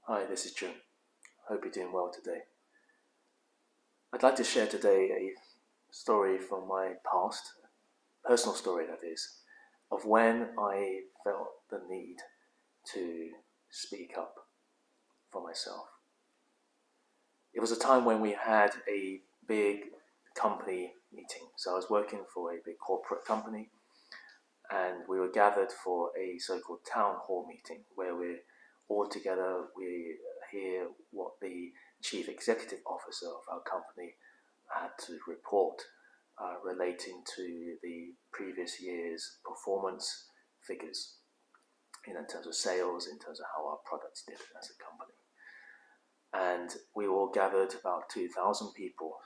Hi, this is Jung. Hope you're doing well today. I'd like to share today a story from my past, personal story that is, of when I felt the need to speak up for myself. It was a time when we had a big company meeting. So I was working for a big corporate company, and we were gathered for a so-called town hall meeting where we're all together, we hear what the chief executive officer of our company had to report relating to the previous year's performance figures, in terms of sales, in terms of how our products did as a company. And we all gathered, about 2,000 people.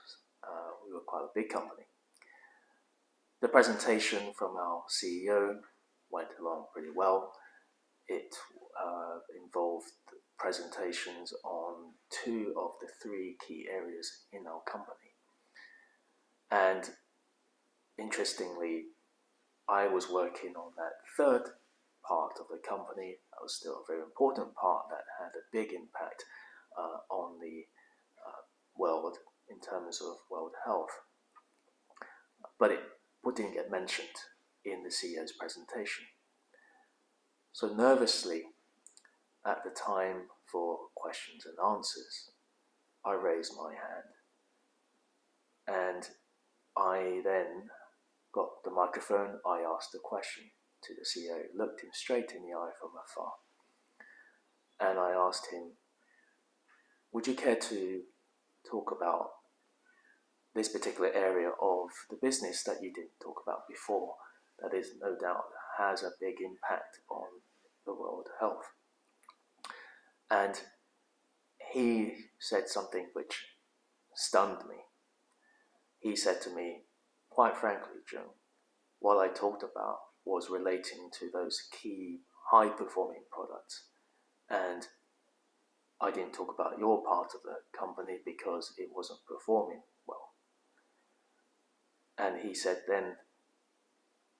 We were quite a big company. The presentation from our CEO went along pretty well. It involved presentations on 2 of the 3 key areas in our company. And interestingly, I was working on that 3rd part of the company. That was still a very important part that had a big impact on the world in terms of world health. But it didn't get mentioned in the CEO's presentation. So nervously, at the time for questions and answers, I raised my hand. And I then got the microphone. I asked a question to the CEO, looked him straight in the eye from afar. And I asked him, would you care to talk about this particular area of the business that you didn't talk about before, that is no doubt has a big impact on the world health? And he said something which stunned me. He said to me, quite frankly, Jung, what I talked about was relating to those key high-performing products, and I didn't talk about your part of the company because it wasn't performing well. And he said, then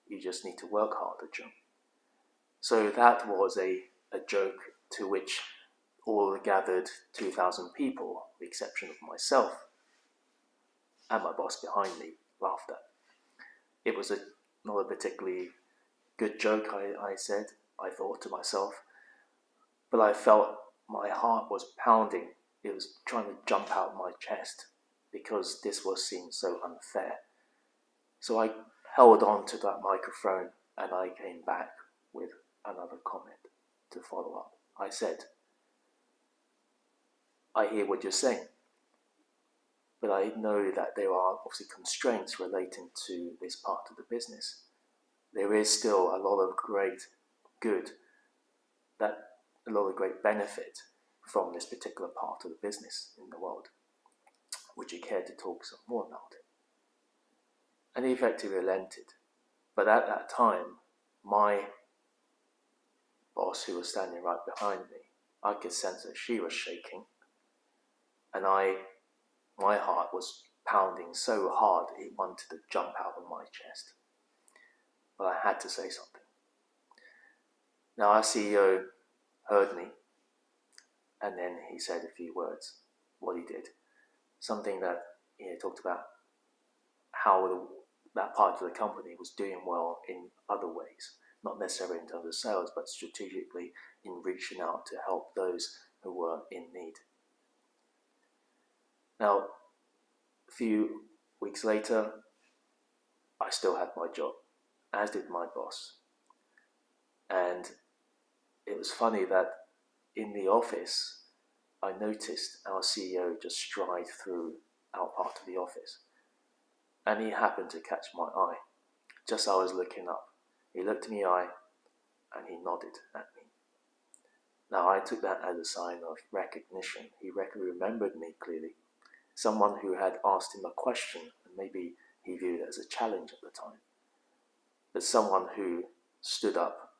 you just need to work harder, Jung. So that was a joke to which all the gathered 2,000 people, with the exception of myself and my boss behind me, laughed at. It was not a particularly good joke, I said, I thought to myself, but I felt my heart was pounding. It was trying to jump out my chest because this was seen so unfair. So I held on to that microphone and I came back with another comment to follow up. I said, I hear what you're saying, but I know that there are obviously constraints relating to this part of the business. There is still a lot of great benefit from this particular part of the business in the world. Would you care to talk some more about it? And he effectively relented. But at that time, my boss, who was standing right behind me, I could sense that she was shaking. And my heart was pounding so hard it wanted to jump out of my chest. But I had to say something. Now our CEO heard me, and then he said a few words, what he did. Something that he talked about how that part of the company was doing well in other ways, not necessarily in terms of sales, but strategically in reaching out to help those who were in need. Now, a few weeks later, I still had my job, as did my boss. And it was funny that in the office, I noticed our CEO just stride through our part of the office. And he happened to catch my eye. Just as I was looking up, he looked in the eye and he nodded at me. Now I took that as a sign of recognition. He remembered me clearly. Someone who had asked him a question, and maybe he viewed it as a challenge at the time. But someone who stood up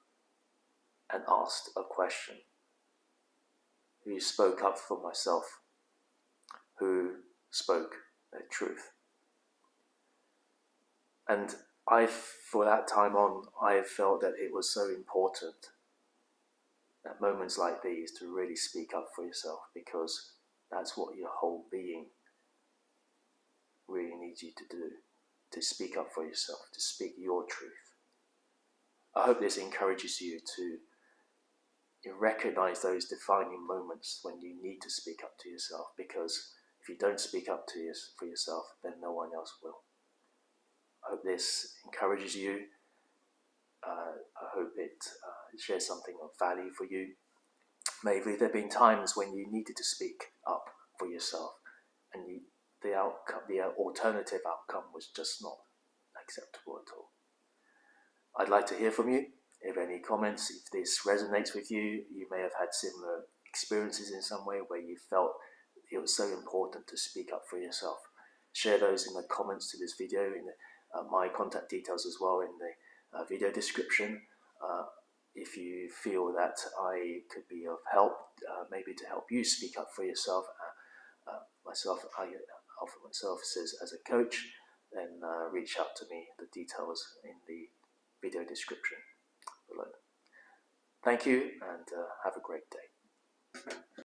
and asked a question, who spoke up for myself, who spoke the truth. And for that time on, I felt that it was so important at moments like these to really speak up for yourself, because that's what your whole being really needs you to do, to speak up for yourself, to speak your truth. I hope this encourages you to recognize those defining moments when you need to speak up to yourself, because if you don't speak up for yourself, then no one else will. I hope this encourages you. I hope it shares something of value for you. Maybe there have been times when you needed to speak up for yourself, and the alternative outcome was just not acceptable at all. I'd like to hear from you. If any comments, if this resonates with you, you may have had similar experiences in some way where you felt it was so important to speak up for yourself. Share those in the comments to this video, in my contact details as well in the video description. If you feel that I could be of help, maybe to help you speak up for yourself, I offer myself as a coach, then reach out to me. The details in the video description below. Thank you, and have a great day.